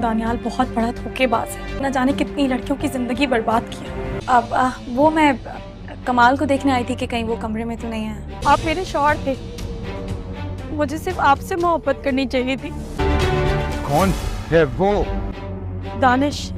दानियाल बहुत बड़ा धोखेबाज है, न जाने कितनी लड़कियों की ज़िंदगी बर्बाद किया। अब वो मैं कमाल को देखने आई थी कि कहीं वो कमरे में तो नहीं है। आप मेरे शौहर थे, मुझे सिर्फ आपसे मोहब्बत करनी चाहिए थी। कौन है वो? दानिश।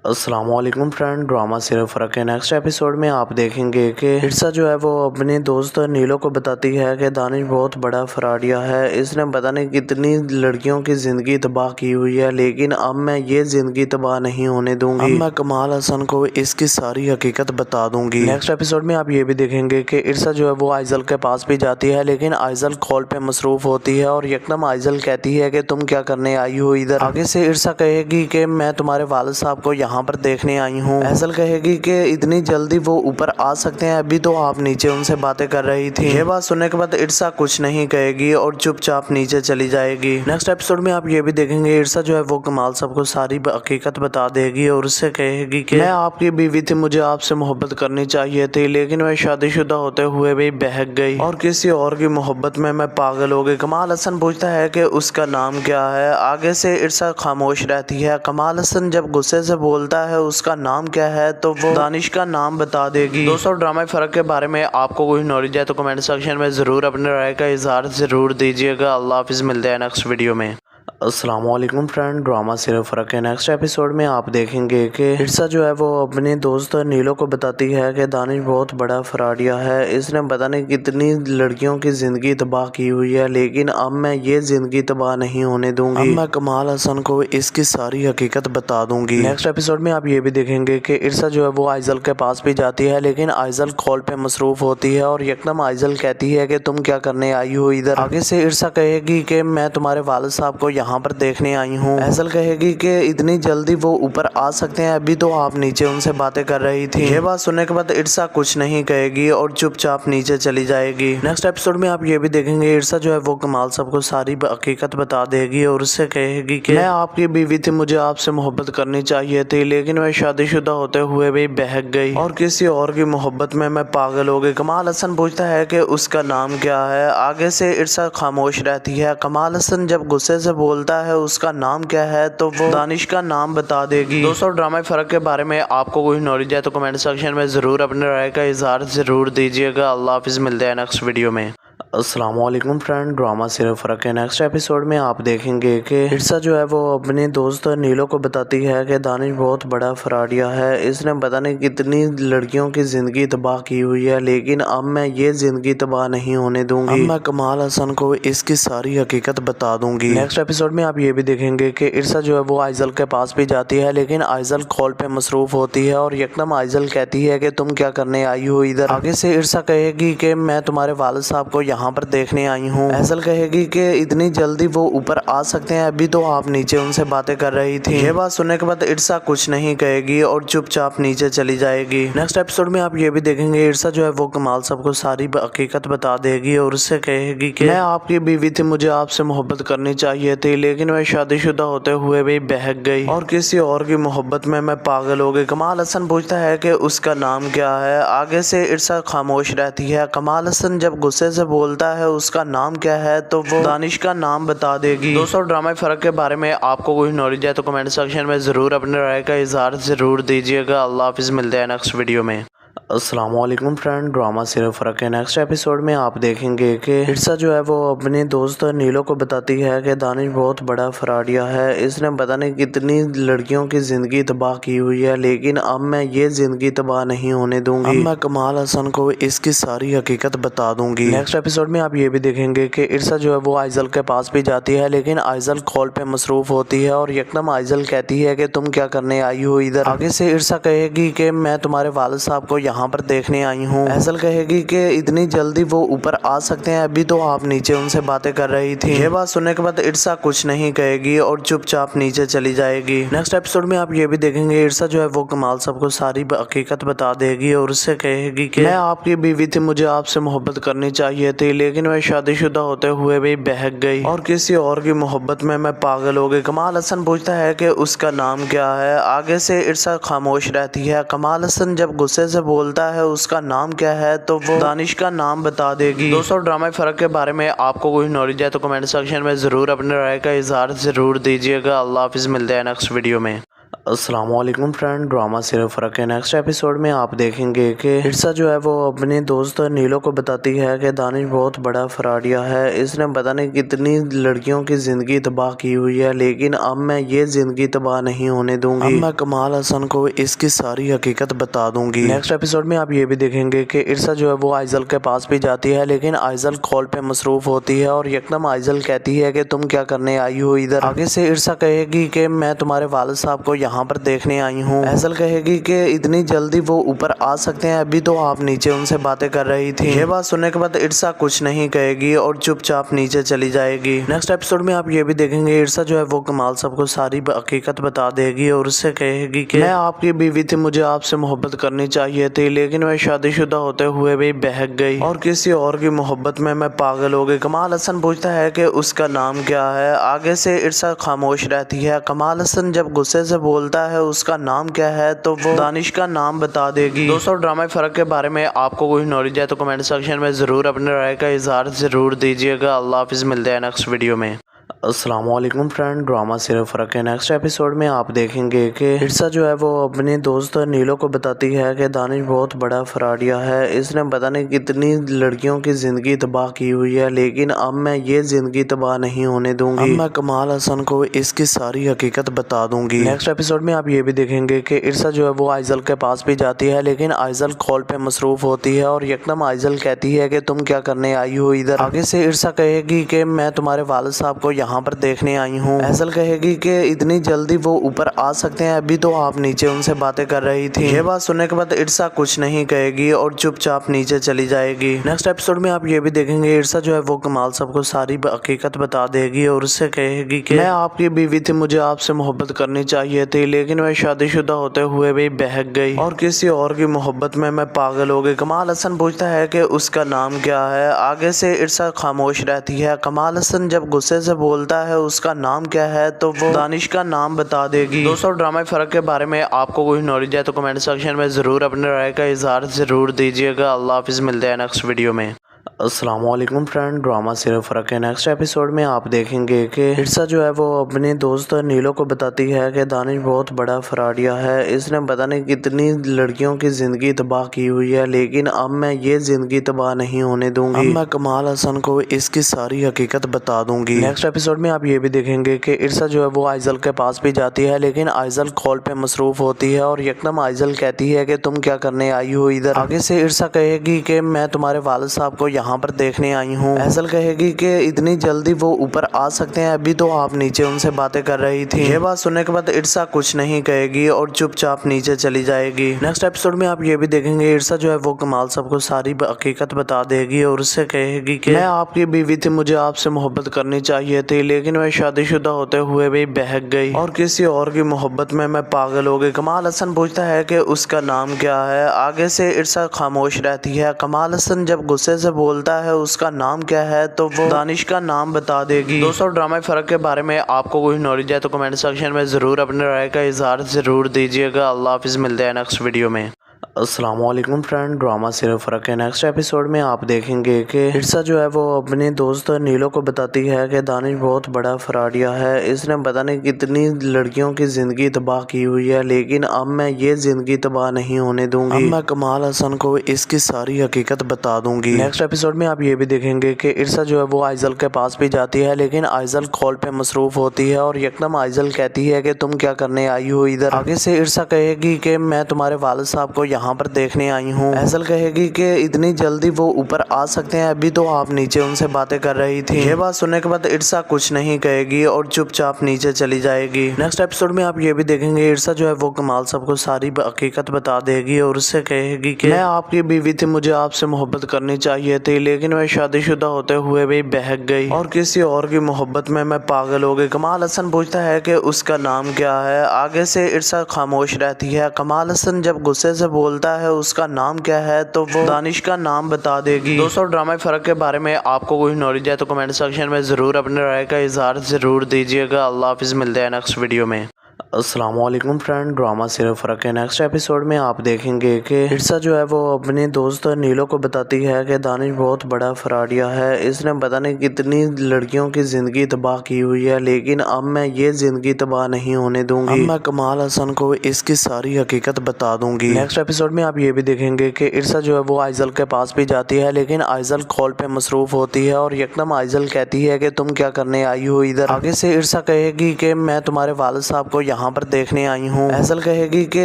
अस्सलामुअलैकुम फ्रेंड, ड्रामा सिर्फ फ़र्क के नेक्स्ट एपिसोड में आप देखेंगे कि इर्सा जो है वो अपने दोस्त नीलो को बताती है कि दानिश बहुत बड़ा फ्रॉडिया है, इसने पता नहीं कितनी लड़कियों की ज़िंदगी तबाह की हुई है, लेकिन अब मैं ये ज़िंदगी तबाह नहीं होने दूंगी। अब मैं कमाल हसन को इसकी सारी हकीकत बता दूंगी। नेक्स्ट एपिसोड में आप ये भी देखेंगे कि इर्सा जो है वो आइजल के पास भी जाती है, लेकिन आइजल कॉल पे मसरूफ़ होती है और यकदम आइजल कहती है कि तुम क्या करने आई हो इधर। आगे से इर्सा कहेगी कि मैं तुम्हारे वालिद साहब को यहाँ पर देखने आई हूँ। ऐजल कहेगी कि इतनी जल्दी वो ऊपर आ सकते हैं, अभी तो आप नीचे उनसे बातें कर रही थी। ये बात सुनने के बाद इर्सा कुछ नहीं कहेगी और चुपचाप नीचे चली जाएगी। नेक्स्ट एपिसोड में आप ये भी देखेंगे इर्सा जो है वो कमाल साहब को सारी हकीकत बता देगी और उससे कहेगी कि मैं आपकी बीवी थी, मुझे आपसे मोहब्बत करनी चाहिए थी, लेकिन मैं शादीशुदा होते हुए भी बहक गई और किसी और की मोहब्बत में मैं पागल हो गई। कमाल हसन पूछता है कि उसका नाम क्या है। आगे से इर्सा खामोश रहती है। कमाल हसन जब गुस्से से बोलता है उसका नाम क्या है तो वो दानिश का नाम बता देगी। दोस्तों, ड्रामा फ़र्क के बारे में आपको कोई नॉलेज है तो कमेंट सेक्शन में ज़रूर अपने राय का इजहार ज़रूर दीजिएगा। अल्लाह हाफिज़, मिलते हैं नेक्स्ट वीडियो में। अस्सलामुअलैकुम फ्रेंड, ड्रामा सिर्फ फ़र्क के नेक्स्ट एपिसोड में आप देखेंगे कि इर्सा जो है वो अपने दोस्त नीलो को बताती है कि दानिश बहुत बड़ा फ्रॉडिया है, इसने पता नहीं कितनी लड़कियों की ज़िंदगी तबाह की हुई है, लेकिन अब मैं ये ज़िंदगी तबाह नहीं होने दूंगी। अब मैं कमाल हसन को इसकी सारी हकीकत बता दूंगी। नेक्स्ट एपिसोड में आप ये भी देखेंगे कि इर्सा जो है वो आइजल के पास भी जाती है, लेकिन आइजल कॉल पे मसरूफ़ होती है और यकदम आइजल कहती है कि तुम क्या करने आई हो इधर। आगे से इर्सा कहेगी कि मैं तुम्हारे वालिद साहब को यहाँ पर देखने आई हूँ। ऐजल कहेगी कि इतनी जल्दी वो ऊपर आ सकते हैं, अभी तो आप नीचे उनसे बातें कर रही थी। ये बात सुनने के बाद इर्सा कुछ नहीं कहेगी और चुपचाप नीचे चली जाएगी। नेक्स्ट एपिसोड में आप ये भी देखेंगे इर्सा जो है वो कमाल साहब को सारी हकीकत बता देगी और उससे कहेगी कि मैं आपकी बीवी थी, मुझे आपसे मोहब्बत करनी चाहिए थी, लेकिन मैं शादीशुदा होते हुए भी बहक गई और किसी और की मोहब्बत में मैं पागल हो गई। कमाल हसन पूछता है कि उसका नाम क्या है। आगे से इर्सा खामोश रहती है। कमाल हसन जब गुस्से से बोलता है उसका नाम क्या है तो वो दानिश का नाम बता देगी। दोस्तों, ड्रामा फ़र्क के बारे में आपको कोई नॉलेज है तो कमेंट सेक्शन में ज़रूर अपने राय का इजहार ज़रूर दीजिएगा। अल्लाह हाफिज़, मिलते हैं नेक्स्ट वीडियो में। अस्सलामुअलैकुम फ्रेंड, ड्रामा सिर्फ फ़र्क के नेक्स्ट एपिसोड में आप देखेंगे कि इर्सा जो है वो अपने दोस्त नीलो को बताती है कि दानिश बहुत बड़ा फ्रॉडिया है, इसने पता नहीं कितनी लड़कियों की ज़िंदगी तबाह की हुई है, लेकिन अब मैं ये ज़िंदगी तबाह नहीं होने दूंगी। अब मैं कमाल हसन को इसकी सारी हकीकत बता दूंगी। नेक्स्ट एपिसोड में आप ये भी देखेंगे कि इर्सा जो है वो आइजल के पास भी जाती है, लेकिन आइजल कॉल पे मसरूफ़ होती है और यकदम आइजल कहती है कि तुम क्या करने आई हो इधर। आगे से इर्सा कहेगी कि मैं तुम्हारे वालिद साहब को यहाँ पर देखने आई हूँ। ऐजल कहेगी कि इतनी जल्दी वो ऊपर आ सकते हैं, अभी तो आप नीचे उनसे बातें कर रही थी। ये बात सुनने के बाद इर्सा कुछ नहीं कहेगी और चुपचाप नीचे चली जाएगी। नेक्स्ट एपिसोड में आप ये भी देखेंगे इर्सा जो है वो कमाल साहब को सारी हकीकत बता देगी और उससे कहेगी कि मैं आपकी बीवी थी, मुझे आपसे मोहब्बत करनी चाहिए थी, लेकिन मैं शादीशुदा होते हुए भी बहक गई और किसी और की मोहब्बत में मैं पागल हो गई। कमाल हसन पूछता है कि उसका नाम क्या है। आगे से इर्सा खामोश रहती है। कमाल हसन जब गुस्से से बोलता है उसका नाम क्या है तो वो दानिश का नाम बता देगी। दोस्तों, ड्रामा फ़र्क के बारे में आपको कोई नॉलेज है तो कमेंट सेक्शन में ज़रूर अपने राय का इजहार ज़रूर दीजिएगा। अल्लाह हाफिज़, मिलते हैं नेक्स्ट वीडियो में। अस्सलामुअलैकुम फ्रेंड, ड्रामा सिर्फ फ़र्क के नेक्स्ट एपिसोड में आप देखेंगे कि इर्सा जो है वो अपने दोस्त नीलो को बताती है कि दानिश बहुत बड़ा फ्रॉडिया है, इसने पता नहीं कितनी लड़कियों की ज़िंदगी तबाह की हुई है, लेकिन अब मैं ये ज़िंदगी तबाह नहीं होने दूंगी। अब मैं कमाल हसन को इसकी सारी हकीकत बता दूंगी। नेक्स्ट एपिसोड में आप ये भी देखेंगे कि इर्सा जो है वो आइजल के पास भी जाती है, लेकिन आइजल कॉल पे मसरूफ़ होती है और यकदम आइजल कहती है कि तुम क्या करने आई हो इधर। आगे से इर्सा कहेगी कि मैं तुम्हारे वालिद साहब को यहाँ पर देखने आई हूँ। ऐजल कहेगी कि इतनी जल्दी वो ऊपर आ सकते हैं, अभी तो आप नीचे उनसे बातें कर रही थी। ये बात सुनने के बाद इर्सा कुछ नहीं कहेगी और चुपचाप नीचे चली जाएगी। नेक्स्ट एपिसोड में आप ये भी देखेंगे इर्सा जो है वो कमाल साहब को सारी हकीकत बता देगी और उससे कहेगी कि मैं आपकी बीवी थी, मुझे आपसे मोहब्बत करनी चाहिए थी, लेकिन मैं शादीशुदा होते हुए भी बहक गई और किसी और की मोहब्बत में मैं पागल हो गई। कमाल हसन पूछता है कि उसका नाम क्या है। आगे से इर्सा खामोश रहती है। कमाल हसन जब गुस्से से बोल बोलता है उसका नाम क्या है तो वो दानिश का नाम बता देगी। दोस्तों ड्रामा फर्क के बारे में आपको कोई नॉलेज है तो कमेंट सेक्शन में ज़रूर अपने राय का इजहार ज़रूर दीजिएगा। अल्लाह हाफिज़, मिलते हैं नेक्स्ट वीडियो में। अस्सलामुअलैकुम फ्रेंड, ड्रामा सिर्फ फ़र्क के नेक्स्ट एपिसोड में आप देखेंगे कि इर्सा जो है वो अपने दोस्त नीलो को बताती है कि दानिश बहुत बड़ा फ्रॉडिया है, इसने पता नहीं कितनी लड़कियों की ज़िंदगी तबाह की हुई है, लेकिन अब मैं ये ज़िंदगी तबाह नहीं होने दूंगी। अब मैं कमाल हसन को इसकी सारी हकीकत बता दूंगी। नेक्स्ट एपिसोड में आप ये भी देखेंगे कि इर्सा जो है वो आइजल के पास भी जाती है, लेकिन आइजल कॉल पे मसरूफ होती है और यकदम आइजल कहती है कि तुम क्या करने आई हो इधर। आगे से इर्सा कहेगी कि मैं तुम्हारे वालिद साहब को यहाँ पर देखने आई हूँ। आइजल कहेगी कि इतनी जल्दी वो ऊपर आ सकते हैं, अभी तो आप नीचे उनसे बातें कर रही थी। ये बात सुनने के बाद इर्सा कुछ नहीं कहेगी और चुपचाप नीचे चली जाएगी। नेक्स्ट एपिसोड में आप ये भी देखेंगे इर्सा जो है वो कमाल साहब को सारी हकीकत बता देगी और उससे कहेगी कि मैं आपकी बीवी थी, मुझे आपसे मोहब्बत करनी चाहिए थी, लेकिन मैं शादीशुदा होते हुए भी बहक गई और किसी और की मोहब्बत में मैं पागल हो गई। कमाल हसन पूछता है कि उसका नाम क्या है। आगे से इर्सा खामोश रहती है। कमाल हसन जब गुस्से से बोलता है उसका नाम क्या है तो वो दानिश का नाम बता देगी। दोस्तों ड्रामा फर्क के बारे में आपको कोई नॉलेज है तो कमेंट सेक्शन में ज़रूर अपने राय का इजहार ज़रूर दीजिएगा। अल्लाह हाफिज़, मिलते हैं नेक्स्ट वीडियो में। अस्सलामुअलैकुम फ्रेंड, ड्रामा सिर्फ फ़र्क के नेक्स्ट एपिसोड में आप देखेंगे कि इर्सा जो है वो अपने दोस्त नीलो को बताती है कि दानिश बहुत बड़ा फ्रॉडिया है, इसने पता नहीं कितनी लड़कियों की ज़िंदगी तबाह की हुई है, लेकिन अब मैं ये ज़िंदगी तबाह नहीं होने दूंगी। अब मैं कमाल हसन को इसकी सारी हकीकत बता दूंगी। नेक्स्ट एपिसोड में आप ये भी देखेंगे कि इर्सा जो है वो आइजल के पास भी जाती है, लेकिन आइजल कॉल पे मसरूफ होती है और यकदम आइजल कहती है कि तुम क्या करने आई हो इधर। आगे से इर्सा कहेगी कि मैं तुम्हारे वालिद साहब को यहाँ पर देखने आई हूँ। आइजल कहेगी कि इतनी जल्दी वो ऊपर आ सकते हैं, अभी तो आप नीचे उनसे बातें कर रही थी। ये बात सुनने के बाद इर्सा कुछ नहीं कहेगी और चुपचाप नीचे चली जाएगी। नेक्स्ट एपिसोड में आप ये भी देखेंगे इर्सा जो है वो कमाल साहब को सारी हकीकत बता देगी और उससे कहेगी कि मैं आपकी बीवी थी, मुझे आपसे मोहब्बत करनी चाहिए थी, लेकिन मैं शादीशुदा होते हुए भी बहक गई और किसी और की मोहब्बत में मैं पागल हो गई। कमाल हसन पूछता है कि उसका नाम क्या है। आगे से इर्सा खामोश रहती है। कमाल हसन जब गुस्से से बोलता है उसका नाम क्या है तो वो दानिश का नाम बता देगी। दोस्तों ड्रामा फर्क के बारे में आपको कोई नॉलेज है तो कमेंट सेक्शन में ज़रूर अपने राय का इजहार ज़रूर दीजिएगा। अल्लाह हाफिज़, मिलते हैं नेक्स्ट वीडियो में। अस्सलामुअलैकुम फ्रेंड, ड्रामा सिर्फ फ़र्क के नेक्स्ट एपिसोड में आप देखेंगे कि इर्सा जो है वो अपने दोस्त नीलो को बताती है कि दानिश बहुत बड़ा फ्रॉडिया है, इसने पता नहीं कितनी लड़कियों की ज़िंदगी तबाह की हुई है, लेकिन अब मैं ये ज़िंदगी तबाह नहीं होने दूंगी। अब मैं कमाल हसन को इसकी सारी हकीकत बता दूंगी। नेक्स्ट एपिसोड में आप ये भी देखेंगे कि इर्सा जो है वो आइजल के पास भी जाती है, लेकिन आइजल कॉल पे मसरूफ होती है और यकदम आइजल कहती है कि तुम क्या करने आई हो इधर। आगे से इर्सा कहेगी कि मैं तुम्हारे वालिद साहब को यहाँ पर देखने आई हूँ। आइजल कहेगी कि इतनी जल्दी वो ऊपर आ सकते हैं, अभी तो आप नीचे उनसे बातें कर रही थी। ये बात सुनने के बाद इर्सा कुछ नहीं कहेगी और चुपचाप नीचे चली जाएगी। नेक्स्ट एपिसोड में आप ये भी देखेंगे इर्सा जो है वो कमाल साहब को सारी हकीकत बता देगी और उससे कहेगी कि मैं आपकी बीवी थी, मुझे आपसे मोहब्बत करनी चाहिए थी, लेकिन मैं शादीशुदा होते हुए भी बहक गई और किसी और की मोहब्बत में मैं पागल हो गई। कमाल हसन पूछता है कि उसका नाम क्या है। आगे से इर्सा खामोश रहती है। कमाल हसन जब गुस्से से बोलता है उसका नाम क्या है तो वो दानिश का नाम बता देगी। दोस्तों ड्रामा फर्क के बारे में आपको कोई नॉलेज है तो कमेंट सेक्शन में ज़रूर अपने राय का इजहार ज़रूर दीजिएगा। अल्लाह हाफिज़, मिलते हैं नेक्स्ट वीडियो में। अस्सलामुअलैकुम फ्रेंड, ड्रामा सिर्फ फ़र्क के नेक्स्ट एपिसोड में आप देखेंगे कि इर्सा जो है वो अपने दोस्त नीलो को बताती है कि दानिश बहुत बड़ा फ्रॉडिया है, इसने पता नहीं कितनी लड़कियों की ज़िंदगी तबाह की हुई है, लेकिन अब मैं ये ज़िंदगी तबाह नहीं होने दूंगी। अब मैं कमाल हसन को इसकी सारी हकीकत बता दूंगी। नेक्स्ट एपिसोड में आप ये भी देखेंगे कि इर्सा जो है वो आइजल के पास भी जाती है, लेकिन आइजल कॉल पे मसरूफ होती है और यकदम आइजल कहती है कि तुम क्या करने आई हो इधर। आगे से इर्सा कहेगी कि मैं तुम्हारे वालिद साहब को यहाँ पर देखने आई हूँ। आइजल कहेगी कि इतनी जल्दी वो ऊपर आ सकते हैं, अभी तो आप नीचे उनसे बातें कर रही थी। ये बात सुनने के बाद इर्सा कुछ नहीं कहेगी और चुपचाप नीचे चली जाएगी। नेक्स्ट एपिसोड में आप ये भी देखेंगे इर्सा जो है वो कमाल साहब को सारी हकीकत बता देगी और उससे कहेगी कि मैं आपकी बीवी थी, मुझे आपसे मोहब्बत करनी चाहिए थी, लेकिन मैं शादीशुदा होते हुए भी बहक गई और किसी और की मोहब्बत में मैं पागल हो गई। कमाल हसन पूछता है कि उसका नाम क्या है। आगे से इर्सा खामोश रहती है। कमाल हसन जब गुस्से से बोलता है उसका नाम क्या है तो वो दानिश का नाम बता देगी। दोस्तों ड्रामा फर्क के बारे में आपको कोई नॉलेज है तो कमेंट सेक्शन में ज़रूर अपने राय का इजहार ज़रूर दीजिएगा। अल्लाह हाफिज़, मिलते हैं नेक्स्ट वीडियो में। अस्सलामुअलैकुम फ्रेंड, ड्रामा सिर्फ फ़र्क के नेक्स्ट एपिसोड में आप देखेंगे कि इर्सा जो है वो अपने दोस्त नीलो को बताती है कि दानिश बहुत बड़ा फ्रॉडिया है। इसने पता नहीं कितनी लड़कियों की ज़िंदगी तबाह की हुई है, लेकिन अब मैं ये ज़िंदगी तबाह नहीं होने दूंगी। अब मैं कमाल हसन को इसकी सारी हकीकत बता दूंगी। नेक्स्ट एपिसोड में आप ये भी देखेंगे कि इर्सा जो है वो आइजल के पास भी जाती है, लेकिन आइजल कॉल पे मसरूफ़ होती है और यकदम आइजल कहती है कि तुम क्या करने आई हो इधर। आगे से इर्सा कहेगी कि मैं तुम्हारे वालिद साहब को यहाँ पर देखने आई हूँ। ऐसल कहेगी कि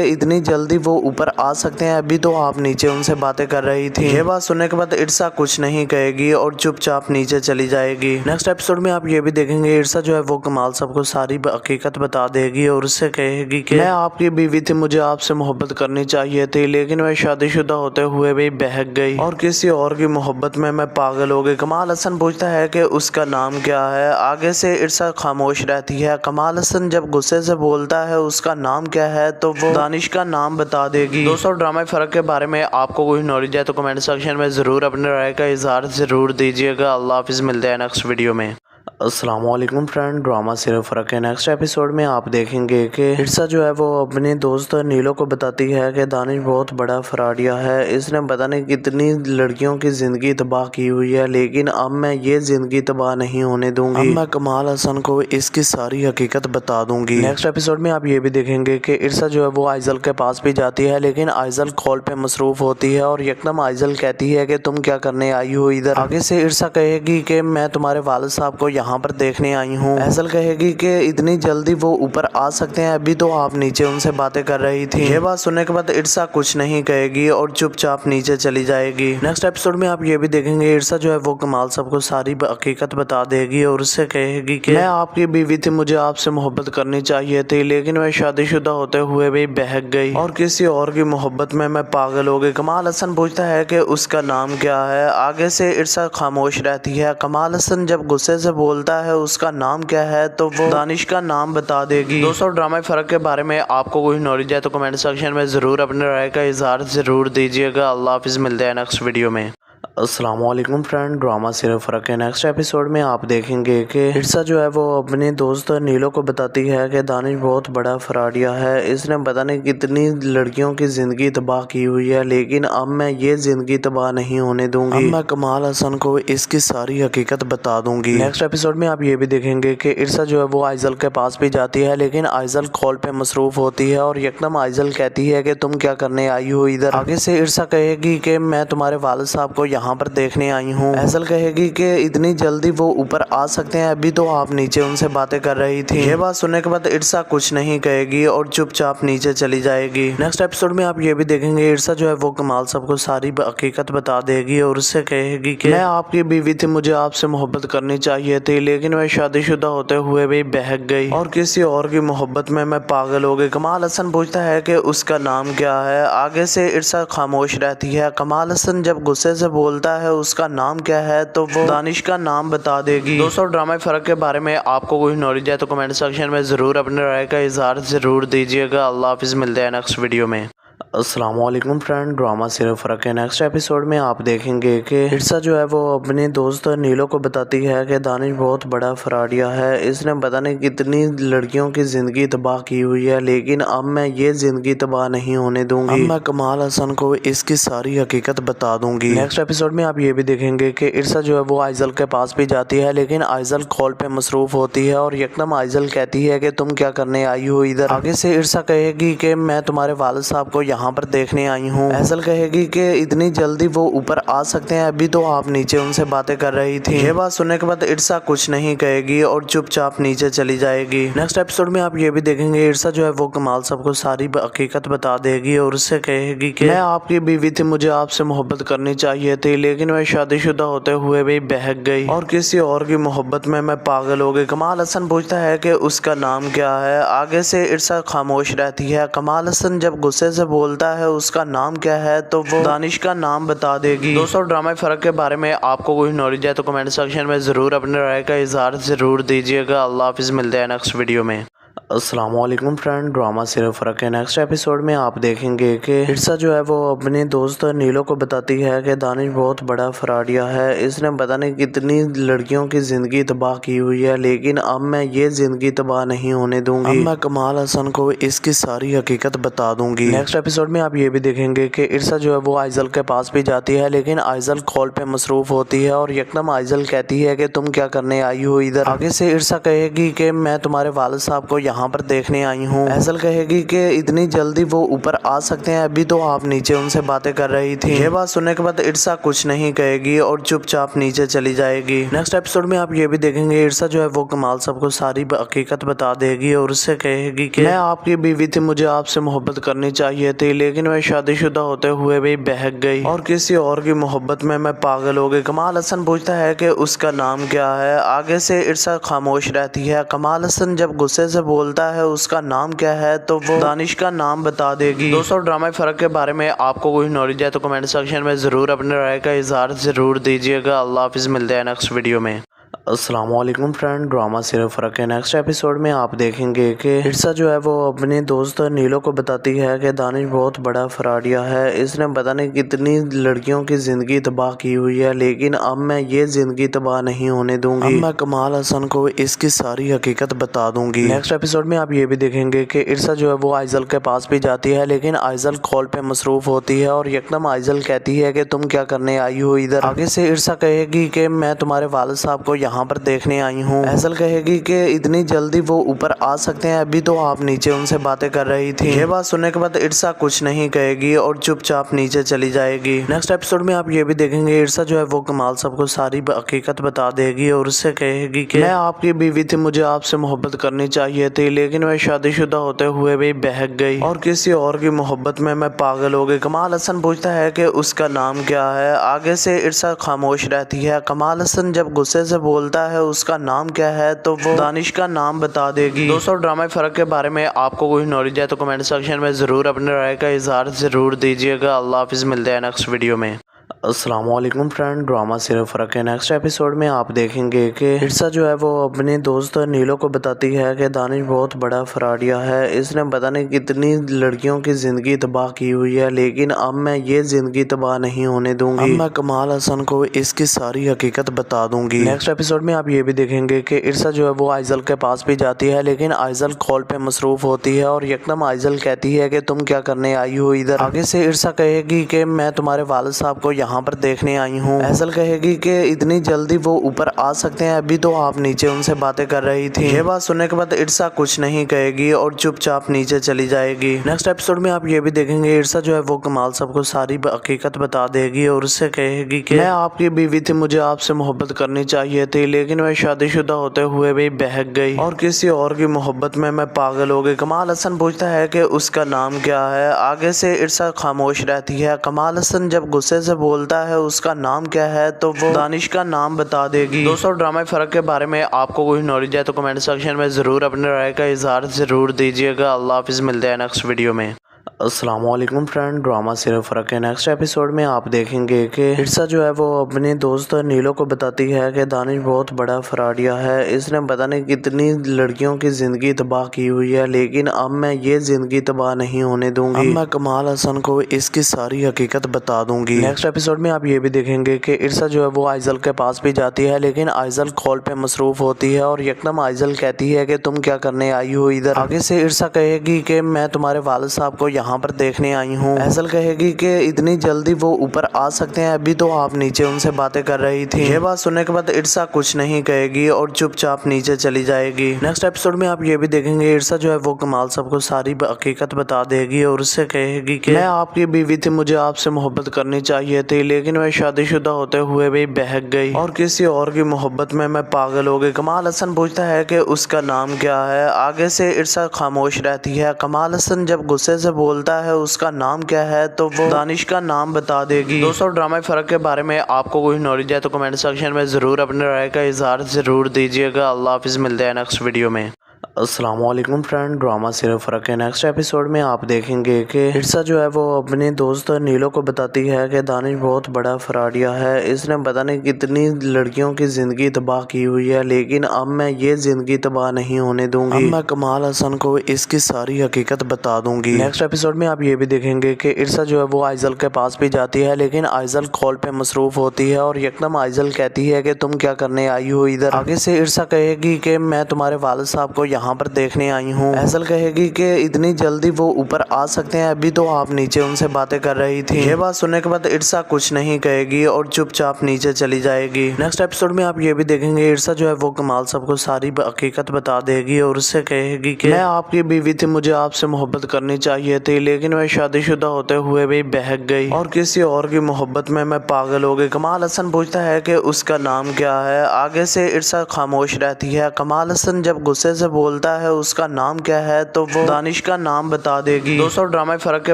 इतनी जल्दी वो ऊपर आ सकते हैं, अभी तो आप नीचे उनसे बातें कर रही थी। ये बात सुनने के बाद इर्सा कुछ नहीं कहेगी और चुपचाप नीचे चली जाएगी। नेक्स्ट एपिसोड में आप ये भी देखेंगे इर्सा जो है वो कमाल साहब को सारी हकीकत बता देगी और उससे कहेगी कि मैं आपकी बीवी थी, मुझे आपसे मोहब्बत करनी चाहिए थी, लेकिन मैं शादीशुदा होते हुए भी बहक गई और किसी और की मोहब्बत में मैं पागल हो गई। कमाल हसन पूछता है कि उसका नाम क्या है। आगे से इर्सा खामोश रहती है। कमाल हसन जब गुस्से से बोलता है उसका नाम क्या है, तो वो दानिश का नाम बता देगी। दोस्तों, ड्रामा फर्क के बारे में आपको कोई नॉलेज है तो कमेंट सेक्शन में ज़रूर अपने राय का इजहार ज़रूर दीजिएगा। अल्लाह हाफिज़, मिलते हैं नेक्स्ट वीडियो में। अस्सलामुअलैकुम फ्रेंड, ड्रामा सिर्फ फ़र्क के नेक्स्ट एपिसोड में आप देखेंगे कि इर्सा जो है वो अपने दोस्त नीलो को बताती है कि दानिश बहुत बड़ा फ्रॉडिया है। इसने पता नहीं कितनी लड़कियों की ज़िंदगी तबाह की हुई है, लेकिन अब मैं ये ज़िंदगी तबाह नहीं होने दूंगी। अब मैं कमाल हसन को इसकी सारी हकीकत बता दूंगी। नेक्स्ट एपिसोड में आप ये भी देखेंगे कि इर्सा जो है वो आइजल के पास भी जाती है, लेकिन आइजल कॉल पे मसरूफ़ होती है और यकदम आइजल कहती है कि तुम क्या करने आई हो इधर। आगे से इर्सा कहेगी कि मैं तुम्हारे वालिद साहब को यहाँ पर देखने आई हूँ। ऐसल कहेगी कि इतनी जल्दी वो ऊपर आ सकते हैं, अभी तो आप नीचे उनसे बातें कर रही थी। ये बात सुनने के बाद इर्सा कुछ नहीं कहेगी और चुपचाप नीचे चली जाएगी। नेक्स्ट एपिसोड में आप ये भी देखेंगे इर्सा जो है वो कमाल साहब को सारी हकीकत बता देगी और उससे कहेगी कि मैं आपकी बीवी थी, मुझे आपसे मोहब्बत करनी चाहिए थी, लेकिन मैं शादीशुदा होते हुए भी बहक गई और किसी और की मोहब्बत में मैं पागल हो गई। कमाल हसन पूछता है कि उसका नाम क्या है। आगे से इर्सा खामोश रहती है। कमाल हसन जब गुस्से से बोलता है उसका नाम क्या है, तो वो दानिश का नाम बता देगी। दोस्तों, ड्रामा फर्क के बारे में आपको कोई नॉलेज है तो कमेंट सेक्शन में ज़रूर अपने राय का इजहार ज़रूर दीजिएगा। अल्लाह हाफिज़, मिलते हैं नेक्स्ट वीडियो में। अस्सलामुअलैकुम फ्रेंड, ड्रामा सिर्फ फ़र्क के नेक्स्ट एपिसोड में आप देखेंगे कि इर्सा जो है वो अपने दोस्त नीलो को बताती है कि दानिश बहुत बड़ा फ्रॉडिया है। इसने पता नहीं कितनी लड़कियों की ज़िंदगी तबाह की हुई है, लेकिन अब मैं ये ज़िंदगी तबाह नहीं होने दूंगी। अब मैं कमाल हसन को इसकी सारी हकीकत बता दूंगी। नेक्स्ट एपिसोड में आप ये भी देखेंगे कि इर्सा जो है वो आइजल के पास भी जाती है, लेकिन आइजल कॉल पे मसरूफ़ होती है और यकदम आइजल कहती है कि तुम क्या करने आई हो इधर। आगे से इर्सा कहेगी कि मैं तुम्हारे वालिद साहब को यहाँ पर देखने आई हूँ। ऐसल कहेगी कि इतनी जल्दी वो ऊपर आ सकते हैं, अभी तो आप नीचे उनसे बातें कर रही थी। ये बात सुनने के बाद इर्सा कुछ नहीं कहेगी और चुपचाप नीचे चली जाएगी। नेक्स्ट एपिसोड में आप ये भी देखेंगे इर्सा जो है वो कमाल साहब को सारी हकीकत बता देगी और उससे कहेगी कि मैं आपकी बीवी थी, मुझे आपसे मोहब्बत करनी चाहिए थी, लेकिन मैं शादीशुदा होते हुए भी बहक गई और किसी और की मोहब्बत में मैं पागल हो गई। कमाल हसन पूछता है कि उसका नाम क्या है। आगे से इर्सा खामोश रहती है। कमाल हसन जब गुस्से से बोलता है उसका नाम क्या है, तो वो दानिश का नाम बता देगी। दोस्तों, ड्रामा फर्क के बारे में आपको कोई नॉलेज है तो कमेंट सेक्शन में ज़रूर अपने राय का इजहार ज़रूर दीजिएगा। अल्लाह हाफिज़, मिलते हैं नेक्स्ट वीडियो में। अस्सलामुअलैकुम फ्रेंड, ड्रामा सिर्फ फ़र्क के नेक्स्ट एपिसोड में आप देखेंगे कि इर्सा जो है वो अपने दोस्त नीलो को बताती है कि दानिश बहुत बड़ा फ्रॉडिया है। इसने पता नहीं कितनी लड़कियों की ज़िंदगी तबाह की हुई है, लेकिन अब मैं ये ज़िंदगी तबाह नहीं होने दूंगी। अब मैं कमाल हसन को इसकी सारी हकीकत बता दूंगी। नेक्स्ट एपिसोड में आप ये भी देखेंगे कि इर्सा जो है वो आइजल के पास भी जाती है, लेकिन आइजल कॉल पे मसरूफ़ होती है और यकदम आइजल कहती है कि तुम क्या करने आई हो इधर। आगे से इर्सा कहेगी कि मैं तुम्हारे वालिद साहब को यहाँ पर देखने आई हूँ। ऐसल कहेगी कि इतनी जल्दी वो ऊपर आ सकते हैं, अभी तो आप नीचे उनसे बातें कर रही थी। ये बात सुनने के बाद इर्सा कुछ नहीं कहेगी और चुपचाप नीचे चली जाएगी। नेक्स्ट एपिसोड में आप ये भी देखेंगे इर्सा जो है वो कमाल साहब को सारी हकीकत बता देगी और उससे कहेगी कि मैं आपकी बीवी थी, मुझे आपसे मोहब्बत करनी चाहिए थी, लेकिन मैं शादीशुदा होते हुए भी बहक गई और किसी और की मोहब्बत में मैं पागल हो गई। कमाल हसन पूछता है कि उसका नाम क्या है। आगे से इर्सा खामोश रहती है। कमाल हसन जब गुस्से से बोलता है उसका नाम क्या है, तो वो दानिश का नाम बता देगी। दोस्तों, ड्रामा फर्क के बारे में आपको कोई नॉलेज है तो कमेंट सेक्शन में ज़रूर अपने राय का इजहार ज़रूर दीजिएगा। अल्लाह हाफिज़, मिलते हैं नेक्स्ट वीडियो में। अस्सलाम वालेकुम फ्रेंड, ड्रामा सिर्फ फ़र्क के नेक्स्ट एपिसोड में आप देखेंगे कि इर्सा जो है वो अपने दोस्त नीलो को बताती है कि दानिश बहुत बड़ा फराडिया है। इसने पता नहीं कितनी लड़कियों की ज़िंदगी तबाह की हुई है, लेकिन अब मैं ये ज़िंदगी तबाह नहीं होने दूंगी। अब मैं कमाल हसन को इसकी सारी हकीकत बता दूंगी। नेक्स्ट एपिसोड में आप ये भी देखेंगे कि इर्सा जो है वो आइजल के पास भी जाती है, लेकिन आइजल कॉल पे मसरूफ़ होती है और यकदम आइजल कहती है कि तुम क्या करने आई हो इधर। आगे से इर्सा कहेगी कि मैं तुम्हारे वालिद साहब को यहाँ पर देखने आई हूँ। आइजल कहेगी कि इतनी जल्दी वो ऊपर आ सकते हैं, अभी तो आप नीचे उनसे बातें कर रही थी। ये बात सुनने के बाद इर्सा कुछ नहीं कहेगी और चुपचाप नीचे चली जाएगी। नेक्स्ट एपिसोड में आप ये भी देखेंगे इर्सा जो है वो कमाल सबको सारी हकीकत बता देगी और उससे कहेगी कि मैं आपकी बीवी थी, मुझे आपसे मोहब्बत करनी चाहिए थी, लेकिन मैं शादीशुदा होते हुए भी बहक गई और किसी और की मोहब्बत में मैं पागल हो गई। कमाल हसन पूछता है कि उसका नाम क्या है। आगे से इर्सा खामोश रहती है। कमाल हसन जब गुस्से से बोलता है उसका नाम क्या है तो वो दानिश का नाम बता देगी। दोस्तों, ड्रामा फ़र्क के बारे में आपको कोई नॉलेज है तो कमेंट सेक्शन में ज़रूर अपने राय का इजहार ज़रूर दीजिएगा। अल्लाह हाफिज़, मिलते हैं नेक्स्ट वीडियो में। अस्सलाम वालेकुम फ्रेंड, ड्रामा सिर्फ फ़र्क के नेक्स्ट एपिसोड में आप देखेंगे कि इर्सा जो है वो अपने दोस्त नीलो को बताती है कि दानिश बहुत बड़ा फराडिया है। इसने पता नहीं कितनी लड़कियों की ज़िंदगी तबाह की हुई है, लेकिन अब मैं ये ज़िंदगी तबाह नहीं होने दूंगी। अब मैं कमाल हसन को इसकी सारी हकीकत बता दूंगी। नेक्स्ट एपिसोड में आप ये भी देखेंगे कि इर्सा जो है वो आइजल के पास भी जाती है, लेकिन आइजल कॉल पे मसरूफ़ होती है और यकदम आइजल कहती है कि तुम क्या करने आई हो इधर। आगे से इर्सा कहेगी कि मैं तुम्हारे वालिद साहब को यहाँ पर देखने आई हूँ। आइजल कहेगी कि इतनी जल्दी वो ऊपर आ सकते हैं, अभी तो आप नीचे उनसे बातें कर रही थी। ये बात सुनने के बाद इर्सा कुछ नहीं कहेगी और चुपचाप नीचे चली जाएगी। नेक्स्ट एपिसोड में आप ये भी देखेंगे इर्सा जो है वो कमाल सबको सारी हकीकत बता देगी और उससे कहेगी कि मैं आपकी बीवी थी, मुझे आपसे मोहब्बत करनी चाहिए थी, लेकिन मैं शादीशुदा होते हुए भी बहक गई और किसी और की मोहब्बत में मैं पागल हो गई। कमाल हसन पूछता है कि उसका नाम क्या है। आगे से इर्सा खामोश रहती है। कमाल हसन जब गुस्से से बोलता है उसका नाम क्या है तो वो दानिश का नाम बता देगी। दोस्तों, ड्रामा फ़र्क के बारे में आपको कोई नॉलेज है तो कमेंट सेक्शन में ज़रूर अपने राय का इजहार ज़रूर दीजिएगा। अल्लाह हाफिज़, मिलते हैं नेक्स्ट वीडियो में। अस्सलाम वालेकुम फ्रेंड, ड्रामा सिर्फ फ़र्क के नेक्स्ट एपिसोड में आप देखेंगे कि इर्सा जो है वो अपने दोस्त नीलो को बताती है कि दानिश बहुत बड़ा फराडिया है। इसने पता नहीं कितनी लड़कियों की ज़िंदगी तबाह की हुई है, लेकिन अब मैं ये ज़िंदगी तबाह नहीं होने दूंगी। अब मैं कमाल हसन को इसकी सारी हकीकत बता दूंगी। नेक्स्ट एपिसोड में आप ये भी देखेंगे कि इर्सा जो है वो आइजल के पास भी जाती है, लेकिन आइजल कॉल पे मसरूफ़ होती है और यकदम आइजल कहती है कि तुम क्या करने आई हो इधर। आगे से इर्सा कहेगी कि मैं तुम्हारे वालिद साहब को यहाँ पर देखने आई हूँ। आइजल कहेगी कि इतनी जल्दी वो ऊपर आ सकते हैं, अभी तो आप नीचे उनसे बातें कर रही थी। ये बात सुनने के बाद इर्सा कुछ नहीं कहेगी और चुपचाप नीचे चली जाएगी। नेक्स्ट एपिसोड में आप ये भी देखेंगे इर्सा जो है वो कमाल सबको सारी हकीकत बता देगी और उससे कहेगी कि मैं आपकी बीवी थी, मुझे आपसे मोहब्बत करनी चाहिए थी, लेकिन मैं शादीशुदा होते हुए भी बहक गई और किसी और की मोहब्बत में मैं पागल हो गई। कमाल हसन पूछता है कि उसका नाम क्या है। आगे से इर्सा खामोश रहती है। कमाल हसन जब गुस्से से बोलता है उसका नाम क्या है तो वो दानिश का नाम बता देगी। दोस्तों, ड्रामा फ़र्क के बारे में आपको कोई नॉलेज है तो कमेंट सेक्शन में ज़रूर अपने राय का इजहार ज़रूर दीजिएगा। अल्लाह हाफिज़, मिलते हैं नेक्स्ट वीडियो में। अस्सलाम वालेकुम फ्रेंड, ड्रामा सिर्फ फ़र्क के नेक्स्ट एपिसोड में आप देखेंगे कि इर्सा जो है वो अपने दोस्त नीलो को बताती है कि दानिश बहुत बड़ा फराडिया है। इसने पता नहीं कितनी लड़कियों की ज़िंदगी तबाह की हुई है, लेकिन अब मैं ये ज़िंदगी तबाह नहीं होने दूंगी। अब मैं कमाल हसन को इसकी सारी हकीकत बता दूंगी। नेक्स्ट एपिसोड में आप ये भी देखेंगे कि इर्सा जो है वो आइजल के पास भी जाती है, लेकिन आइजल कॉल पे मसरूफ़ होती है और यकदम आइजल कहती है कि तुम क्या करने आई हो इधर। आगे से इर्सा कहेगी कि मैं तुम्हारे वालिद साहब को यहाँ पर देखने आई हूँ। आइजल कहेगी कि इतनी जल्दी वो ऊपर आ सकते हैं, अभी तो आप नीचे उनसे बातें कर रही थी। ये बात सुनने के बाद इर्सा कुछ नहीं कहेगी और चुपचाप नीचे चली जाएगी। नेक्स्ट एपिसोड में आप ये भी देखेंगे इर्सा जो है वो कमाल सबको सारी हकीकत बता देगी और उससे कहेगी कि मैं आपकी बीवी थी, मुझे आपसे मोहब्बत करनी चाहिए थी, लेकिन मैं शादीशुदा होते हुए भी बहक गई और किसी और की मोहब्बत में मैं पागल हो गई। कमाल हसन पूछता है कि उसका नाम क्या है। आगे से इर्सा खामोश रहती है। कमाल हसन जब गुस्से से बोलता है उसका नाम क्या है तो वो दानिश का नाम बता देगी। दोस्तों, ड्रामा फ़र्क के बारे में आपको कोई नॉलेज है तो कमेंट सेक्शन में ज़रूर अपने राय का इजहार ज़रूर दीजिएगा। अल्लाह हाफिज़, मिलते हैं नेक्स्ट वीडियो में। अस्सलामुअलैकुम फ्रेंड, ड्रामा सिर्फ फ़र्क के नेक्स्ट एपिसोड में आप देखेंगे कि इर्सा जो है वो अपने दोस्त नीलो को बताती है कि दानिश बहुत बड़ा फ्रॉडिया है। इसने पता नहीं कितनी लड़कियों की ज़िंदगी तबाह की हुई है, लेकिन अब मैं ये ज़िंदगी तबाह नहीं होने दूंगी। अब मैं कमाल हसन को इसकी सारी हकीकत बता दूंगी। नेक्स्ट एपिसोड में आप ये भी देखेंगे कि इर्सा जो है वो आइजल के पास भी जाती है, लेकिन आइजल कॉल पे मसरूफ़ होती है और यकदम आइजल कहती है कि तुम क्या करने आई हो इधर। आगे से इर्सा कहेगी कि मैं तुम्हारे वालिद साहब को यहाँ पर देखने आई हूँ। आइजल कहेगी कि इतनी जल्दी वो ऊपर आ सकते हैं, अभी तो आप नीचे उनसे बातें कर रही थी। ये बात सुनने के बाद इर्सा कुछ नहीं कहेगी और चुपचाप नीचे चली जाएगी। नेक्स्ट एपिसोड में आप ये भी देखेंगे इर्सा जो है वो कमाल साहब को सारी हकीकत बता देगी और उससे कहेगी कि मैं आपकी बीवी थी, मुझे आपसे मोहब्बत करनी चाहिए थी, लेकिन मैं शादीशुदा होते हुए भी बहक गई और किसी और की मोहब्बत में मैं पागल हो गई। कमाल हसन पूछता है कि उसका नाम क्या है। आगे से इर्सा खामोश रहती है। कमाल हसन जब गुस्से से बोलता है उसका नाम क्या है तो वो दानिश का नाम बता देगी। दोस्तों, ड्रामा फ़र्क के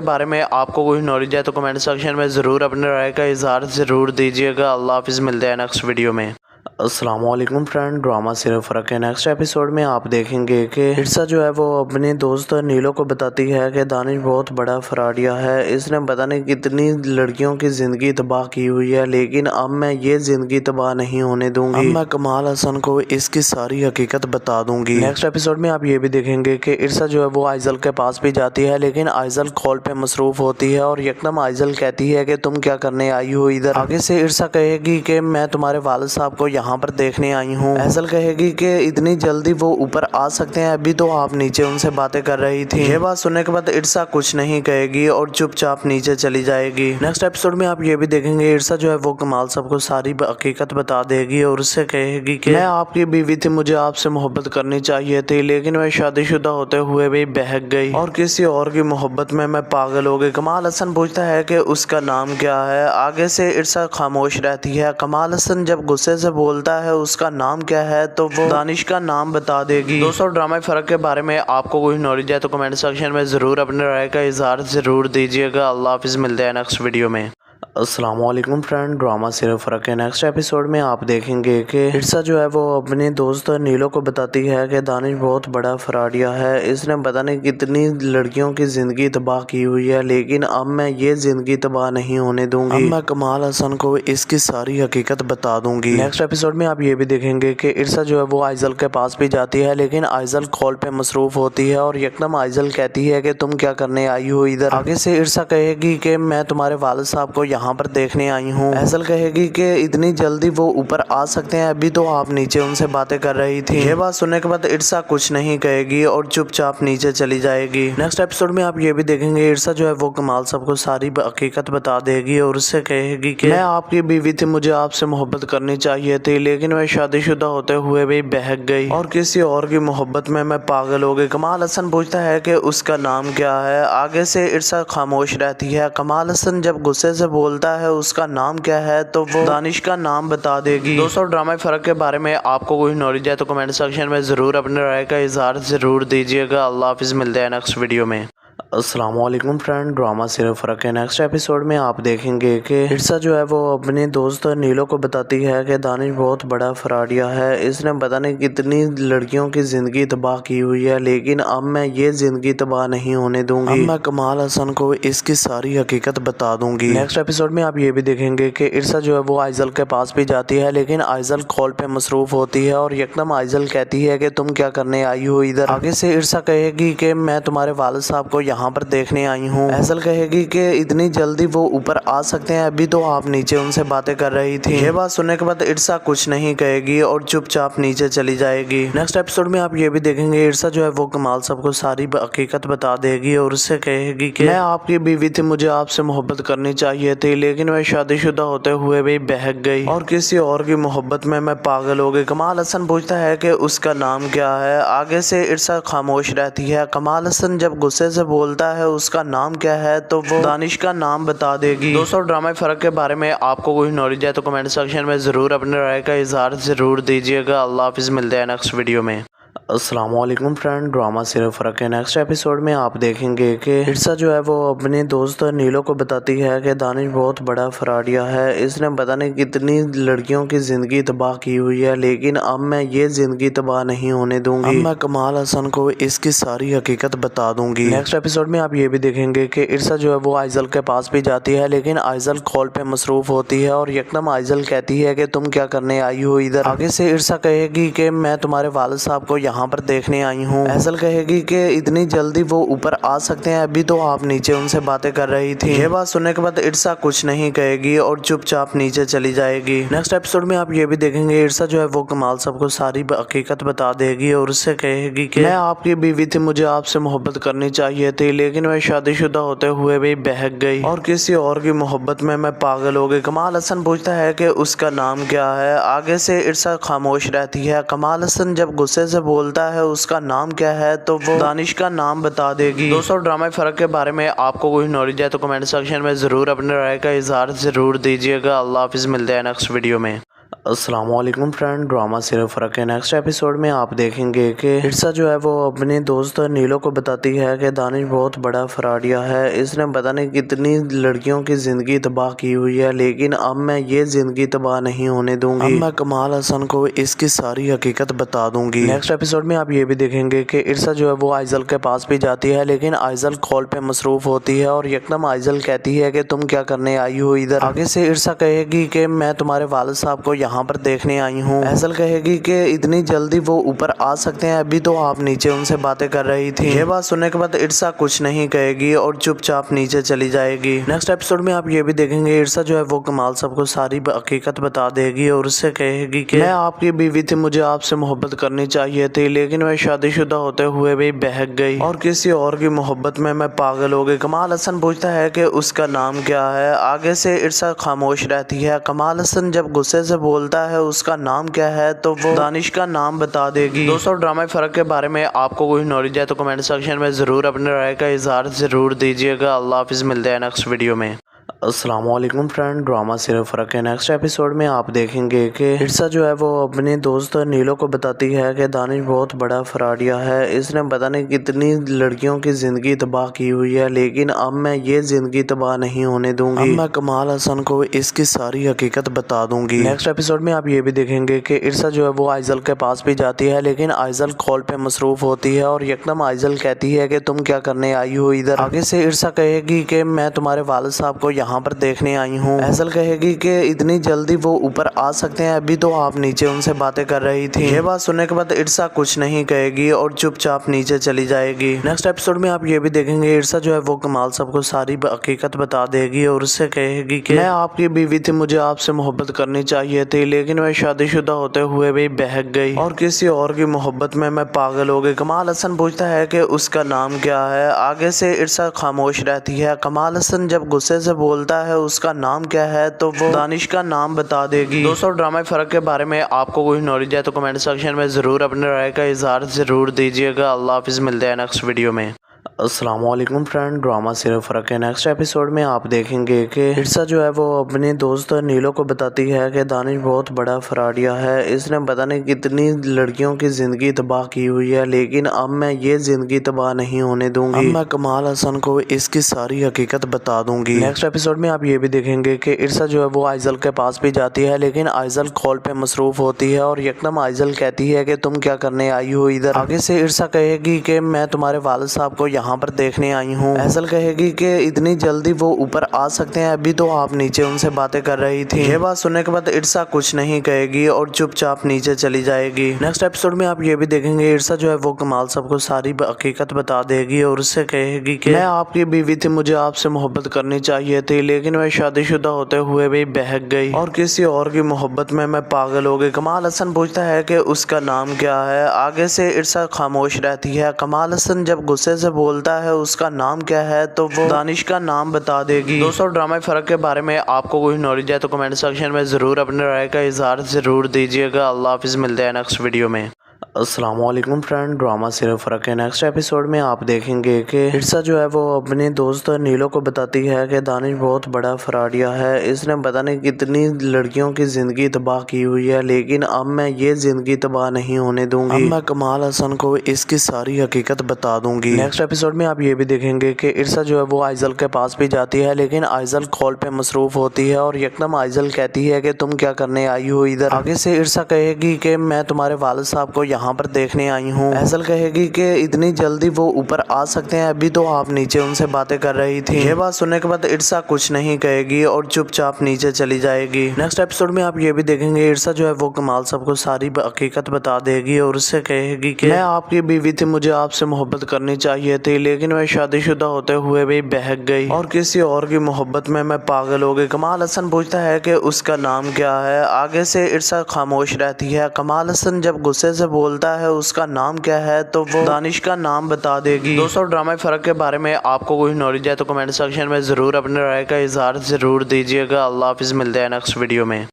बारे में आपको कोई नॉलेज है तो कमेंट सेक्शन में ज़रूर अपने राय का इजहार ज़रूर दीजिएगा। अल्लाह हाफिज़, मिलते हैं नेक्स्ट वीडियो में। अस्सलामुअलैकुम फ्रेंड, ड्रामा सिर्फ फ़र्क के नेक्स्ट एपिसोड में आप देखेंगे कि इर्सा जो है वो अपने दोस्त नीलो को बताती है कि दानिश बहुत बड़ा फ्रॉडिया है। इसने पता नहीं कितनी लड़कियों की ज़िंदगी तबाह की हुई है, लेकिन अब मैं ये ज़िंदगी तबाह नहीं होने दूंगी। अब मैं कमाल हसन को इसकी सारी हकीकत बता दूंगी। नेक्स्ट एपिसोड में आप ये भी देखेंगे कि इर्सा जो है वो आइजल के पास भी जाती है, लेकिन आइजल कॉल पे मसरूफ़ होती है और यकदम आइजल कहती है कि तुम क्या करने आई हो इधर। आगे से इर्सा कहेगी कि मैं तुम्हारे वालिद साहब को यहाँ पर देखने आई हूँ। आइजल कहेगी कि इतनी जल्दी वो ऊपर आ सकते हैं, अभी तो आप नीचे उनसे बातें कर रही थी। ये बात सुनने के बाद इर्सा कुछ नहीं कहेगी और चुपचाप नीचे चली जाएगी। नेक्स्ट एपिसोड में आप ये भी देखेंगे इर्सा जो है वो कमाल साहब को सारी हकीकत बता देगी और उससे कहेगी कि मैं आपकी बीवी थी, मुझे आपसे मोहब्बत करनी चाहिए थी, लेकिन मैं शादीशुदा होते हुए भी बहक गई और किसी और की मोहब्बत में मैं पागल हो गई। कमाल हसन पूछता है कि उसका नाम क्या है। आगे से इर्सा खामोश रहती है। कमाल हसन जब गुस्से से बोलता है उसका नाम क्या है तो वो दानिश का नाम बता देगी। दोस्तों, ड्रामा फ़र्क के बारे में आपको कोई नॉलेज है तो कमेंट सेक्शन में ज़रूर अपने राय का इजहार ज़रूर दीजिएगा। अल्लाह हाफिज़, मिलते हैं नेक्स्ट वीडियो में। अस्सलामुअलैकुम फ्रेंड, ड्रामा सिर्फ फ़र्क के नेक्स्ट एपिसोड में आप देखेंगे कि इर्सा जो है वो अपने दोस्त नीलो को बताती है कि दानिश बहुत बड़ा फ्रॉडिया है। इसने पता नहीं कितनी लड़कियों की ज़िंदगी तबाह की हुई है, लेकिन अब मैं ये ज़िंदगी तबाह नहीं होने दूंगी। अब मैं कमाल हसन को इसकी सारी हकीकत बता दूंगी। नेक्स्ट एपिसोड में आप ये भी देखेंगे कि इर्सा जो है वो आइजल के पास भी जाती है, लेकिन आइजल कॉल पे मसरूफ़ होती है और यकदम आइजल कहती है कि तुम क्या करने आई हो इधर। आगे से इर्सा कहेगी कि मैं तुम्हारे वालिद साहब को यहाँ पर देखने आई हूँ। आइजल कहेगी कि इतनी जल्दी वो ऊपर आ सकते हैं, अभी तो आप नीचे उनसे बातें कर रही थी। ये बात सुनने के बाद इर्सा कुछ नहीं कहेगी और चुपचाप नीचे चली जाएगी। नेक्स्ट एपिसोड में आप ये भी देखेंगे इर्सा जो है वो कमाल साहब को सारी हकीकत बता देगी और उससे कहेगी कि मैं आपकी बीवी थी, मुझे आपसे मोहब्बत करनी चाहिए थी, लेकिन मैं शादीशुदा होते हुए भी बहक गई और किसी और की मोहब्बत में मैं पागल हो गई। कमाल हसन पूछता है कि उसका नाम क्या है। आगे से इर्सा खामोश रहती है। कमाल हसन जब गुस्से से बोलता है उसका नाम क्या है तो वो दानिश का नाम बता देगी। दोस्तों, ड्रामा फ़र्क के बारे में आपको कोई नॉलेज है तो कमेंट सेक्शन में ज़रूर अपने राय का इजहार ज़रूर दीजिएगा। अल्लाह हाफिज़, मिलते हैं नेक्स्ट वीडियो में। अस्सलामुअलैकुम फ्रेंड, ड्रामा सिर्फ फ़र्क के नेक्स्ट एपिसोड में आप देखेंगे कि इर्सा जो है वो अपने दोस्त नीलो को बताती है कि दानिश बहुत बड़ा फ्रॉडिया है। इसने पता नहीं कितनी लड़कियों की ज़िंदगी तबाह की हुई है, लेकिन अब मैं ये ज़िंदगी तबाह नहीं होने दूंगी। अब मैं कमाल हसन को इसकी सारी हकीकत बता दूंगी। नेक्स्ट एपिसोड में आप ये भी देखेंगे कि इर्सा जो है वो आइजल के पास भी जाती है, लेकिन आइजल कॉल पे मसरूफ़ होती है और यकदम आइजल कहती है कि तुम क्या करने आई हो इधर। आगे से इर्सा कहेगी कि मैं तुम्हारे वालिद साहब को यहाँ पर देखने आई हूँ। आइजल कहेगी कि इतनी जल्दी वो ऊपर आ सकते हैं, अभी तो आप नीचे उनसे बातें कर रही थी। ये बात सुनने के बाद इर्सा कुछ नहीं कहेगी और चुपचाप नीचे चली जाएगी। नेक्स्ट एपिसोड में आप ये भी देखेंगे इर्सा जो है वो कमाल साहब को सारी हकीकत बता देगी और उससे कहेगी कि मैं आपकी बीवी थी, मुझे आपसे मोहब्बत करनी चाहिए थी, लेकिन मैं शादीशुदा होते हुए भी बहक गई और किसी और की मोहब्बत में मैं पागल हो गई। कमाल हसन पूछता है कि उसका नाम क्या है। आगे से इर्सा खामोश रहती है। कमाल हसन जब गुस्से से बोलता है उसका नाम क्या है तो वो दानिश का नाम बता देगी। दोस्तों, ड्रामा फ़र्क के बारे में आपको कोई नॉलेज है तो कमेंट सेक्शन में ज़रूर अपने राय का इजहार ज़रूर दीजिएगा। अल्लाह हाफिज़, मिलते हैं नेक्स्ट वीडियो में। अस्सलामुअलैकुम फ्रेंड, ड्रामा सिर्फ फ़र्क के नेक्स्ट एपिसोड में आप देखेंगे कि इर्सा जो है वो अपने दोस्त नीलो को बताती है कि दानिश बहुत बड़ा फ्रॉडिया है। इसने पता नहीं कितनी लड़कियों की ज़िंदगी तबाह की हुई है, लेकिन अब मैं ये ज़िंदगी तबाह नहीं होने दूंगी। अब मैं कमाल हसन को इसकी सारी हकीकत बता दूंगी। नेक्स्ट एपिसोड में आप ये भी देखेंगे कि इर्सा जो है वो आइजल के पास भी जाती है, लेकिन आइजल कॉल पे मसरूफ़ होती है और यकदम आइजल कहती है कि तुम क्या करने आई हो इधर। आगे से इर्सा कहेगी कि मैं तुम्हारे वालिद साहब को यहाँ पर देखने आई हूँ। ऐसल कहेगी कि इतनी जल्दी वो ऊपर आ सकते हैं, अभी तो आप नीचे उनसे बातें कर रही थी। ये बात सुनने के बाद इर्सा कुछ नहीं कहेगी और चुपचाप नीचे चली जाएगी। नेक्स्ट एपिसोड में आप ये भी देखेंगे इर्सा जो है वो कमाल सबको सारी हकीकत बता देगी और उससे कहेगी कि मैं आपकी बीवी थी, मुझे आपसे मोहब्बत करनी चाहिए थी, लेकिन मैं शादीशुदा होते हुए भी बहक गई और किसी और की मोहब्बत में मैं पागल हो गई। कमाल हसन पूछता है कि उसका नाम क्या है। आगे से इर्सा खामोश रहती है। कमाल हसन जब गुस्से से बोलता है उसका नाम क्या है तो वो दानिश का नाम बता देगी। दोस्तों, ड्रामा फ़र्क के बारे में आपको कोई नॉलेज है तो कमेंट सेक्शन में ज़रूर अपने राय का इजहार ज़रूर दीजिएगा। अल्लाह हाफिज़, मिलते हैं नेक्स्ट वीडियो में। अस्सलामुअलैकुम फ्रेंड, ड्रामा सिर्फ फ़र्क के नेक्स्ट एपिसोड में आप देखेंगे कि इर्सा जो है वो अपने दोस्त नीलो को बताती है कि दानिश बहुत बड़ा फ्रॉडिया है। इसने पता नहीं कितनी लड़कियों की ज़िंदगी तबाह की हुई है, लेकिन अब मैं ये ज़िंदगी तबाह नहीं होने दूंगी। अब मैं कमाल हसन को इसकी सारी हकीकत बता दूंगी। नेक्स्ट एपिसोड में आप ये भी देखेंगे कि इर्सा जो है वो आइजल के पास भी जाती है, लेकिन आइजल कॉल पे मसरूफ़ होती है और यकदम आइजल कहती है कि तुम क्या करने आई हो इधर। आगे से इर्सा कहेगी कि मैं तुम्हारे वालिद साहब को यहाँ पर देखने आई हूँ। ऐसल कहेगी कि इतनी जल्दी वो ऊपर आ सकते हैं, अभी तो आप नीचे उनसे बातें कर रही थी। ये बात सुनने के बाद इर्सा कुछ नहीं कहेगी और चुपचाप नीचे चली जाएगी। नेक्स्ट एपिसोड में आप ये भी देखेंगे इर्सा जो है वो कमाल सबको सारी हकीकत बता देगी और उससे कहेगी कि मैं आपकी बीवी थी, मुझे आपसे मोहब्बत करनी चाहिए थी, लेकिन मैं शादीशुदा होते हुए भी बहक गई और किसी और की मोहब्बत में मैं पागल हो गई। कमाल हसन पूछता है कि उसका नाम क्या है। आगे से इर्सा खामोश रहती है। कमाल हसन जब गुस्से से बोलता है उसका नाम क्या है तो वो दानिश का नाम बता देगी। दोस्तों, ड्रामा फ़र्क के बारे में आपको कोई नॉलेज है तो कमेंट सेक्शन में ज़रूर अपने राय का इजहार ज़रूर दीजिएगा। अल्लाह हाफिज़, मिलते हैं नेक्स्ट वीडियो में। अस्सलामुअलैकुम फ्रेंड, ड्रामा सिर्फ फ़र्क के नेक्स्ट एपिसोड में आप देखेंगे कि इर्सा जो है वो अपने दोस्त नीलो को बताती है कि दानिश बहुत बड़ा फ्रॉडिया है। इसने पता नहीं कितनी लड़कियों की ज़िंदगी तबाह की हुई है, लेकिन अब मैं ये ज़िंदगी तबाह नहीं होने दूंगी। अब मैं कमाल हसन को इसकी सारी हकीकत बता दूंगी। नेक्स्ट एपिसोड में आप ये भी देखेंगे कि इर्सा जो है वो आइजल के पास भी जाती है, लेकिन आइजल कॉल पे मसरूफ़ होती है और यकदम आइजल कहती है कि तुम क्या करने आई हो इधर। आगे से इर्सा कहेगी कि मैं तुम्हारे वालिद साहब को यहाँ पर देखने आई हूँ। ऐसल कहेगी कि इतनी जल्दी वो ऊपर आ सकते हैं, अभी तो आप नीचे उनसे बातें कर रही थी। ये बात सुनने के बाद इर्सा कुछ नहीं कहेगी और चुपचाप नीचे चली जाएगी। नेक्स्ट एपिसोड में आप ये भी देखेंगे इर्सा जो है वो कमाल सबको सारी हकीकत बता देगी और उससे कहेगी कि मैं आपकी बीवी थी, मुझे आपसे मोहब्बत करनी चाहिए थी, लेकिन मैं शादीशुदा होते हुए भी बहक गई और किसी और की मोहब्बत में मैं पागल हो गई। कमाल हसन पूछता है कि उसका नाम क्या है। आगे से इर्सा खामोश रहती है। कमाल हसन जब गुस्से से बोलता है उसका नाम क्या है तो वो दानिश का नाम बता देगी। दोस्तों, ड्रामा फ़र्क के बारे में आपको कोई नॉलेज है तो कमेंट सेक्शन में ज़रूर अपने राय का इजहार ज़रूर दीजिएगा। अल्लाह हाफिज़, मिलते हैं नेक्स्ट वीडियो में। अस्सलामुअलैकुम फ्रेंड, ड्रामा सिर्फ फ़र्क के नेक्स्ट एपिसोड में आप देखेंगे कि इर्सा जो है वो अपने दोस्त नीलो को बताती है कि दानिश बहुत बड़ा फ्रॉडिया है। इसने पता नहीं कितनी लड़कियों की ज़िंदगी तबाह की हुई है, लेकिन अब मैं ये ज़िंदगी तबाह नहीं होने दूंगी। अब मैं कमाल हसन को इसकी सारी हकीकत बता दूंगी। नेक्स्ट एपिसोड में आप ये भी देखेंगे कि इर्सा जो है वो आइजल के पास भी जाती है, लेकिन आइजल कॉल पे मसरूफ़ होती है और यकदम आइजल कहती है कि तुम क्या करने आई हो इधर। आगे से इर्सा कहेगी कि मैं तुम्हारे वालिद साहब को यहाँ पर देखने आई हूँ। ऐसल कहेगी कि इतनी जल्दी वो ऊपर आ सकते हैं, अभी तो आप नीचे उनसे बातें कर रही थी। ये बात सुनने के बाद इर्सा कुछ नहीं कहेगी और चुपचाप नीचे चली जाएगी। नेक्स्ट एपिसोड में आप ये भी देखेंगे इर्सा जो है वो कमाल सबको सारी हकीकत बता देगी और उससे कहेगी कि मैं आपकी बीवी थी, मुझे आपसे मोहब्बत करनी चाहिए थी, लेकिन मैं शादीशुदा होते हुए भी बहक गई और किसी और की मोहब्बत में मैं पागल हो गई। कमाल हसन पूछता है कि उसका नाम क्या है। आगे से इर्सा खामोश रहती है। कमाल हसन जब गुस्से से बोलता है उसका नाम क्या है तो वो दानिश का नाम बता देगी। दोस्तों, ड्रामा फ़र्क के बारे में आपको कोई नॉलेज है तो कमेंट सेक्शन में ज़रूर अपने राय का इजहार ज़रूर दीजिएगा। अल्लाह हाफिज़, मिलते हैं नेक्स्ट वीडियो में। अस्सलाम वालेकुम फ्रेंड, ड्रामा सिर्फ फ़र्क के नेक्स्ट एपिसोड में आप देखेंगे कि इर्सा जो है वो अपने दोस्त नीलो को बताती है कि दानिश बहुत बड़ा फ्रॉडिया है। इसने पता नहीं कितनी लड़कियों की ज़िंदगी तबाह की हुई है, लेकिन अब मैं ये ज़िंदगी तबाह नहीं होने दूंगी। अब मैं कमाल हसन को इसकी सारी हकीकत बता दूंगी। नेक्स्ट एपिसोड में आप ये भी देखेंगे कि इर्सा जो है वो आइजल के पास भी जाती है, लेकिन आइजल कॉल पे मसरूफ होती है और यकदम आइजल कहती है कि तुम क्या करने आई हो इधर। आगे से इर्सा कहेगी कि मैं तुम्हारे वालिद साहब को यहाँ पर देखने आई हूँ। आइजल कहेगी कि इतनी जल्दी वो ऊपर आ सकते हैं, अभी तो आप नीचे उनसे बातें कर रही थी। ये बात सुनने के बाद इर्सा कुछ नहीं कहेगी और चुपचाप नीचे चली जाएगी। नेक्स्ट एपिसोड में आप ये भी देखेंगे इर्सा जो है वो कमाल सबको सारी हकीकत बता देगी और उससे कहेगी कि मैं आपकी बीवी थी, मुझे आपसे मोहब्बत करनी चाहिए थी, लेकिन मैं शादीशुदा होते हुए भी बहक गई और किसी और की मोहब्बत में मैं पागल हो गई। कमाल हसन पूछता है कि उसका नाम क्या है। आगे से इर्सा खामोश रहती है। कमाल हसन जब गुस्से से बोलता है उसका नाम क्या है, तो वो दानिश का नाम बता देगी। दोस्तों, ड्रामा फ़र्क के बारे में आपको कोई नॉलेज है तो कमेंट सेक्शन में ज़रूर अपने राय का इजहार ज़रूर दीजिएगा। अल्लाह हाफिज़, मिलते हैं नेक्स्ट वीडियो में।